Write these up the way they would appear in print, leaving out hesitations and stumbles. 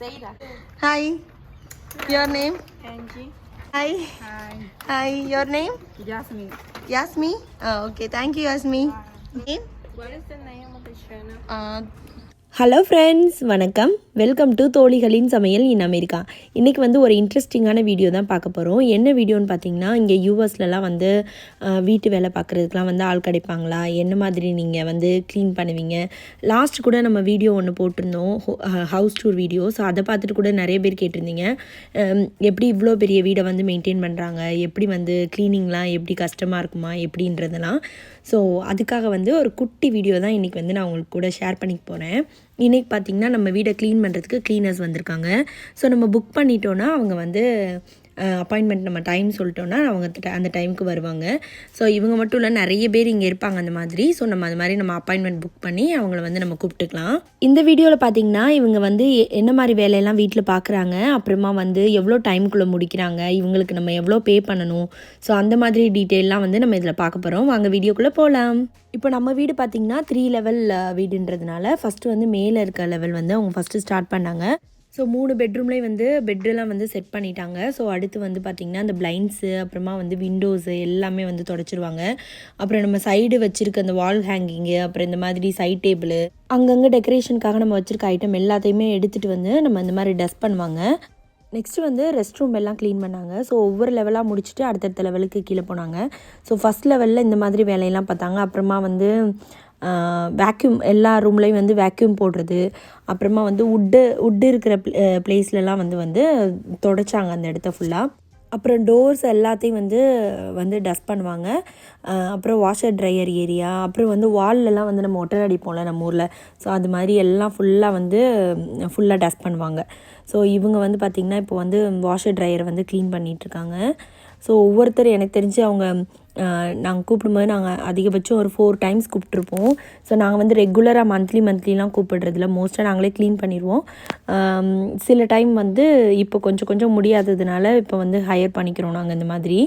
Say that. Hi. Your name? Angie. Hi. Hi. Hi. Your name? Jasmine. Yasmi. Oh, okay. Thank you, Yasmi. Name? What is the name of the channel? Hello friends, வணக்கம். Welcome to தோழிகளின் சமையல் in America. இன்றைக்கி வந்து ஒரு இன்ட்ரெஸ்டிங்கான video தான் பார்க்க போகிறோம். என்ன வீடியோன்னு பார்த்தீங்கன்னா, இங்கே யூஎஸ்லலாம் வந்து வீட்டு வேலை பார்க்குறதுக்குலாம் வந்து ஆள் கிடைப்பாங்களா, என்ன மாதிரி நீங்கள் வந்து க்ளீன் பண்ணுவீங்க. லாஸ்ட் கூட நம்ம வீடியோ ஒன்று போட்டிருந்தோம், ஹவுஸ் டூர் வீடியோ. ஸோ அதை பார்த்துட்டு கூட நிறைய பேர் கேட்டிருந்தீங்க, எப்படி இவ்வளோ பெரிய வீடை வந்து மெயின்டைன் பண்ணுறாங்க, எப்படி வந்து க்ளீனிங்லாம் எப்படி கஷ்டமாக இருக்குமா எப்படின்றதெல்லாம். ஸோ அதுக்காக வந்து ஒரு குட்டி வீடியோ தான் இன்றைக்கி வந்து நான் உங்களுக்கு கூட ஷேர் பண்ணிக்க போகிறேன். இன்றைக்கி பார்த்திங்கன்னா நம்ம வீடை க்ளீன் பண்ணுறதுக்கு க்ளீனர்ஸ் வந்திருக்காங்க. ஸோ நம்ம புக் பண்ணிட்டோன்னா அவங்க வந்து அப்பாயின்மெண்ட் நம்ம டைம் சொல்லிட்டோன்னா அவங்க அந்த டைமுக்கு வருவாங்க. ஸோ இவங்க மட்டும் இல்லை, நிறைய பேர் இங்கே இருப்பாங்க அந்த மாதிரி. ஸோ நம்ம அது மாதிரி நம்ம அப்பாயின்மெண்ட் புக் பண்ணி அவங்கள வந்து நம்ம கூப்பிட்டுக்கலாம். இந்த வீடியோவில் பார்த்திங்கன்னா இவங்க வந்து என்ன மாதிரி வேலையெல்லாம் வீட்டில் பார்க்குறாங்க, அப்புறமா வந்து எவ்வளோ டைமுக்குள்ளே முடிக்கிறாங்க, இவங்களுக்கு நம்ம எவ்வளோ பே பண்ணணும், ஸோ அந்த மாதிரி டீட்டெயிலெலாம் வந்து நம்ம இதில் பார்க்க போகிறோம். வாங்க வீடியோக்குள்ளே போகலாம். இப்போ நம்ம வீடு பார்த்திங்கன்னா 3 லெவல் வீடுன்றதுனால ஃபஸ்ட்டு வந்து மேலே இருக்க லெவல் வந்து அவங்க ஃபஸ்ட்டு ஸ்டார்ட் பண்ணாங்க. ஸோ 3 பெட்ரூம்லேயும் வந்து பெட்ரெலாம் வந்து செட் பண்ணிட்டாங்க. ஸோ அடுத்து வந்து பார்த்திங்கன்னா அந்த பிளைண்ட்ஸு, அப்புறமா வந்து விண்டோஸு எல்லாமே வந்து தொடச்சிருவாங்க. அப்புறம் நம்ம சைடு வச்சுருக்க அந்த வால் ஹேங்கிங்கு, அப்புறம் இந்த மாதிரி சைட் டேபிள், அங்கங்கே டெக்கரேஷனுக்காக நம்ம வச்சுருக்க ஐட்டம் எல்லாத்தையுமே எடுத்துகிட்டு வந்து நம்ம இந்த மாதிரி டஸ்ட் பண்ணுவாங்க. நெக்ஸ்ட்டு வந்து ரெஸ்ட் ரூம் எல்லாம் க்ளீன் பண்ணாங்க. ஸோ ஒவ்வொரு லெவலாக முடிச்சுட்டு அடுத்தடுத்த லெவலுக்கு கீழே போனாங்க. ஸோ ஃபஸ்ட் லெவலில் இந்த மாதிரி வேலையெல்லாம் பார்த்தாங்க. அப்புறமா வந்து வேக்யூம், எல்லா ரூம்லேயும் வந்து வேக்யூம் போடுறது, அப்புறமா வந்து உட்டு இருக்கிற பிளேஸ்லலாம் வந்து தொடச்சாங்க அந்த இடத்த ஃபுல்லாக. அப்புறம் டோர்ஸ் எல்லாத்தையும் வந்து டஸ்ட் பண்ணுவாங்க. அப்புறம் வாஷர் ட்ரையர் ஏரியா, அப்புறம் வந்து வால்லலாம் வந்து நம்ம ஒட்டர் அடிப்போம்ல நம்ம ஊரில், ஸோ அது மாதிரி எல்லாம் ஃபுல்லாக டஸ்ட் பண்ணுவாங்க. ஸோ இவங்க வந்து பார்த்திங்கன்னா இப்போ வந்து வாஷர் ட்ரையரை வந்து க்ளீன் பண்ணிகிட்ருக்காங்க. ஸோ ஒவ்வொருத்தர் எனக்கு தெரிஞ்சு அவங்க நாங்கள் கூப்பிடும்போது நாங்கள் அதிகபட்சம் ஒரு 4 டைம்ஸ் கூப்பிட்ருப்போம். ஸோ நாங்கள் வந்து ரெகுலராக மந்த்லிலாம் கூப்பிடுறதில்ல, மோஸ்ட்டாக நாங்களே க்ளீன் பண்ணிடுவோம். சில டைம் வந்து இப்போ கொஞ்சம் முடியாததுனால இப்போ வந்து ஹையர் பண்ணிக்கிறோம் நாங்கள் இந்த மாதிரி.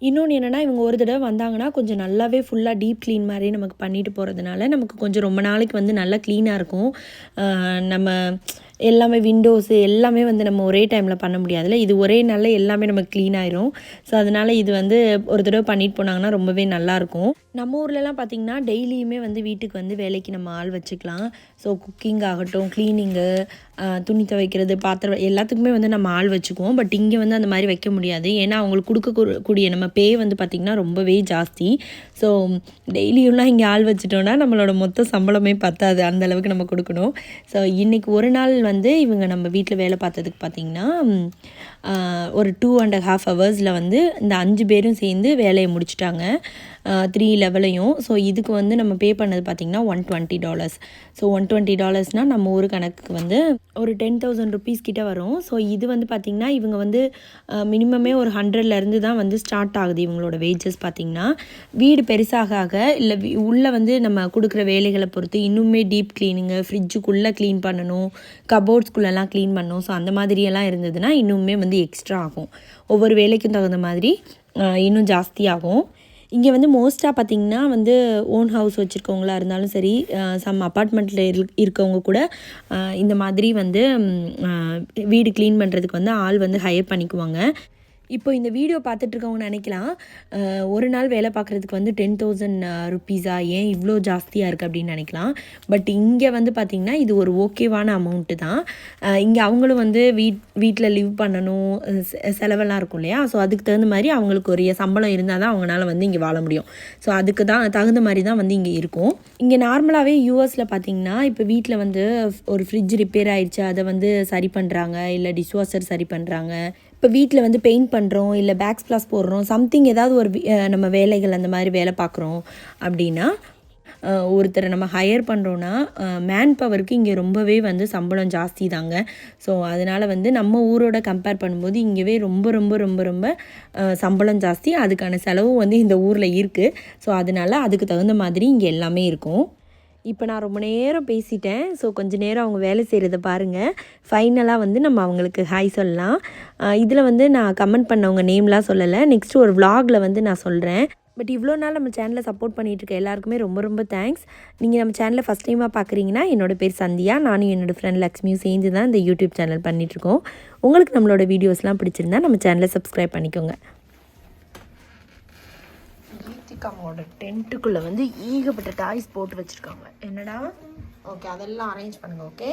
இன்னொன்று என்னென்னா, இவங்க ஒரு தடவை வந்தாங்கன்னா கொஞ்சம் நல்லாவே ஃபுல்லாக டீப் க்ளீன் மாதிரி நமக்கு பண்ணிட்டு போகிறதுனால நமக்கு கொஞ்சம் ரொம்ப நாளைக்கு வந்து நல்லா க்ளீனாக இருக்கும். நம்ம எல்லாமே விண்டோஸு எல்லாமே வந்து நம்ம ஒரே டைமில் பண்ண முடியாதுல்ல, இது ஒரே நாளில் எல்லாமே நமக்கு க்ளீன் ஆயிரும். ஸோ அதனால் இது வந்து ஒரு தடவை பண்ணிட்டு போனாங்கன்னா ரொம்பவே நல்லாயிருக்கும். நம்ம ஊர்லலாம் பார்த்திங்கன்னா டெய்லியுமே வந்து வீட்டுக்கு வந்து வேலைக்கு நம்ம ஆள் வச்சுக்கலாம். ஸோ குக்கிங் ஆகட்டும், க்ளீனிங்கு, துணி துவைக்கிறது, பாத்திரம் எல்லாத்துக்குமே வந்து நம்ம ஆள் வச்சுக்குவோம். பட் இங்கே வந்து அந்த மாதிரி வைக்க முடியாது. ஏன்னா அவங்களுக்கு கொடுக்கக்கூடிய நம்ம பே வந்து பார்த்திங்கன்னா ரொம்பவே ஜாஸ்தி. ஸோ டெய்லியும்லாம் இங்கே ஆள் வச்சுட்டோன்னா நம்மளோட மொத்த சம்பளமே பத்தாது, அந்தளவுக்கு நம்ம கொடுக்கணும். ஸோ இன்றைக்கி ஒரு நாள் வந்து இவங்க நம்ம வீட்டில் வேலை பார்த்ததுக்கு பார்த்திங்கன்னா ஒரு 2.5 ஹவர்ஸில் வந்து இந்த 5 பேரும் சேர்ந்து வேலையை முடிச்சிட்டாங்க, 3 லெவலையும். ஸோ இதுக்கு வந்து நம்ம பே பண்ணது பார்த்திங்கன்னா $120. ஸோ $120 நம்ம ஊர் கணக்குக்கு வந்து ஒரு 10,000 ருபீஸ் கிட்ட வரும். ஸோ இது வந்து பார்த்திங்கன்னா இவங்க வந்து மினிமமே ஒரு 100லேருந்து தான் வந்து ஸ்டார்ட் ஆகுது இவங்களோட வேஜஸ். பார்த்திங்கன்னா வீடு பெருசாக இல்லை உள்ளே வந்து நம்ம கொடுக்குற வேலைகளை பொறுத்து இன்னுமே டீப் க்ளீனிங்கு, ஃப்ரிட்ஜுக்குள்ளே க்ளீன் பண்ணணும், கபோர்ட்ஸ்குள்ளெல்லாம் க்ளீன் பண்ணணும். ஸோ அந்த மாதிரியெல்லாம் இருந்ததுன்னா இன்னுமே வந்து எக்ஸ்ட்ரா ஆகும். ஒவ்வொரு வேலைக்கும் தகுந்த மாதிரி இன்னும் ஜாஸ்தியாகும். இங்கே வந்து மோஸ்ட்டாக பார்த்திங்கன்னா வந்து ஓன் ஹவுஸ் வச்சுருக்கவங்களா இருந்தாலும் சரி, சம் அப்பார்ட்மெண்ட்டில் இருக்கவங்க கூட இந்த மாதிரி வந்து வீடு க்ளீன் பண்ணுறதுக்கு வந்து ஆள் வந்து ஹையர் பண்ணிக்குவாங்க. இப்போ இந்த வீடியோ பார்த்துட்ருக்கவங்க நினைக்கலாம், ஒரு நாள் வேலை பார்க்குறதுக்கு வந்து 10,000 ருபீஸா, ஏன் இவ்வளோ ஜாஸ்தியாக இருக்குது அப்படின்னு நினைக்கலாம். பட் இங்கே வந்து பார்த்திங்கன்னா இது ஒரு ஓகேவான அமௌண்ட்டு தான். இங்கே அவங்களும் வந்து வீட்டில் லிவ் பண்ணணும், செலவெல்லாம் இருக்கும் இல்லையா. ஸோ அதுக்கு தகுந்த மாதிரி அவங்களுக்கு ஒரு சம்பளம் இருந்தால் தான் அவங்களால வந்து இங்கே வாழ முடியும். ஸோ அதுக்கு தான் தகுந்த மாதிரி தான் வந்து இங்கே இருக்கும். இங்கே நார்மலாகவே யூஎஸில் பார்த்திங்கன்னா இப்போ வீட்டில் வந்து ஒரு ஃப்ரிட்ஜ் ரிப்பேர் ஆகிடுச்சு, அதை வந்து சரி பண்ணுறாங்க, இல்லை டிஷ்வாஷர் சரி பண்ணுறாங்க. இப்போ வீட்டில் வந்து பெயிண்ட் பண்ணுறோம், இல்லை பேக் ஸ்ப்ளாஷ் போடுறோம், சம்திங் ஏதாவது ஒரு நம்ம வேலைகள் அந்த மாதிரி வேலை பார்க்குறோம் அப்படின்னா ஒருத்தரை நம்ம ஹையர் பண்ணுறோன்னா மேன் பவருக்கு இங்கே ரொம்பவே வந்து சம்பளம் ஜாஸ்தி தாங்க. ஸோ அதனால் வந்து நம்ம ஊரோட கம்பேர் பண்ணும்போது இங்கேவே ரொம்ப ரொம்ப ரொம்ப ரொம்ப சம்பளம் ஜாஸ்தி. அதுக்கான செலவும் வந்து இந்த ஊரில் இருக்குது. ஸோ அதனால் அதுக்கு தகுந்த மாதிரி இங்கே எல்லாமே இருக்கும். இப்போ நான் ரொம்ப நேரம் பேசிட்டேன். ஸோ கொஞ்சம் நேரம் அவங்க வேலை செய்கிறத பாருங்கள். ஃபைனலாக வந்து நம்ம அவங்களுக்கு ஹாய் சொல்லலாம். இதில் வந்து நான் கமெண்ட் பண்ணவங்க நேம்லாம் சொல்லலை, நெக்ஸ்ட்டு ஒரு விலாகில் வந்து நான் சொல்கிறேன். பட் இவ்வளோ நாள் நம்ம சேனலை சப்போர்ட் பண்ணிகிட்டு இருக்க எல்லாருக்குமே ரொம்ப ரொம்ப தேங்க்ஸ். நீங்கள் நம்ம சேனலை ஃபஸ்ட் டைமாக பார்க்குறீங்கன்னா, என்னோடய பேர் சந்தியா. நானும் என்னோடய ஃப்ரெண்ட் லக்ஷ்மியும் சேர்ந்து தான் இந்த யூடியூப் சேனல் பண்ணிகிட்ருக்கோம். உங்களுக்கு நம்மளோட வீடியோஸ்லாம் பிடிச்சிருந்தா நம்ம சேனலை சப்ஸ்கிரைப் பண்ணிக்கோங்க. கீர்த்திகாவோட டென்ட்டுக்குள்ளே வந்து ஈகப்பட்ட டாய்ஸ் போட்டு வச்சுருக்காங்க. என்னடா? ஓகே, அதெல்லாம் அரேஞ்ச் பண்ணுங்கள். ஓகே.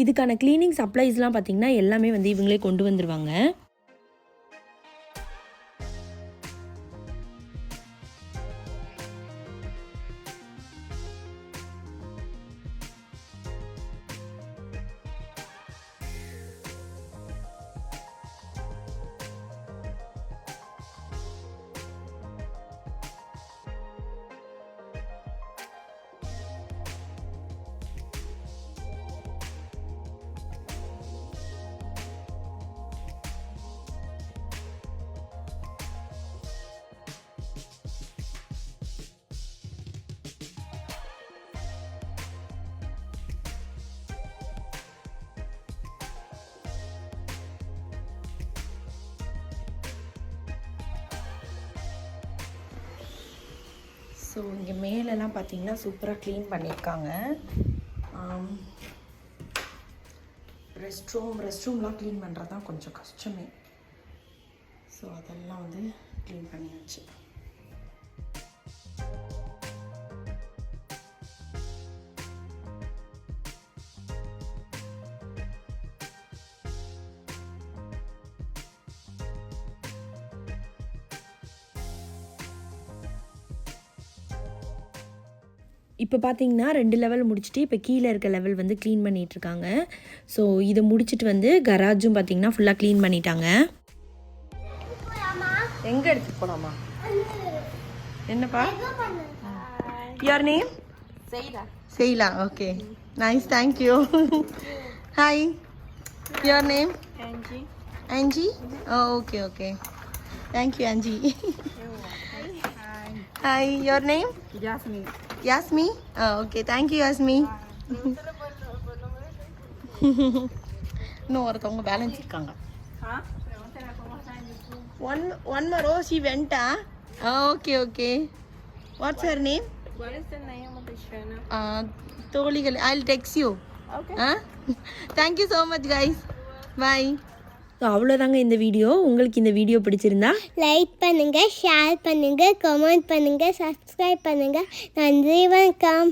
இதுக்கான க்ளீனிங் சப்ளைஸ்லாம் பார்த்திங்கன்னா எல்லாமே வந்து இவங்களே கொண்டு வந்துடுவாங்க. ஸோ இங்கே மேலெல்லாம் பார்த்தீங்கன்னா சூப்பராக க்ளீன் பண்ணியிருக்காங்க. ரெஸ்ட் ரூம்லாம் க்ளீன் பண்ணுறது தான் கொஞ்சம் கஷ்டமே. ஸோ அதெல்லாம் வந்து க்ளீன் பண்ணியாச்சு. இப்போ பார்த்தீங்கன்னா 2 லெவல் முடிச்சுட்டு இப்போ கீழே இருக்க லெவல் வந்து க்ளீன் பண்ணிகிட்ருக்காங்க. ஸோ இதை முடிச்சுட்டு வந்து கராஜும் பார்த்தீங்கன்னா ஃபுல்லாக க்ளீன் பண்ணிட்டாங்க. எங்கே எடுத்துகிட்டு போகலாமா? என்னப்பா? Your name? செய்லா. Okay, nice, thank you. Hi, your name? Angie. Okay okay, thank you Angie. Hi, your name? Yasmi. Okay, thank you Yasmi. இன்னும் ஒருத்தவங்க பேலன்ஸ் இருக்காங்க. One more. Oh, she went. Okay, okay. What's her name? What is the name of the channel? Tholigal. I'll text you. Okay. Thank you so much guys. Bye. So அவ்வளோதாங்க இந்த video. உங்களுக்கு இந்த video பிடிச்சிருந்தா like பண்ணுங்கள், share பண்ணுங்கள், comment பண்ணுங்கள், subscribe பண்ணுங்கள். நன்றி, வணக்கம்.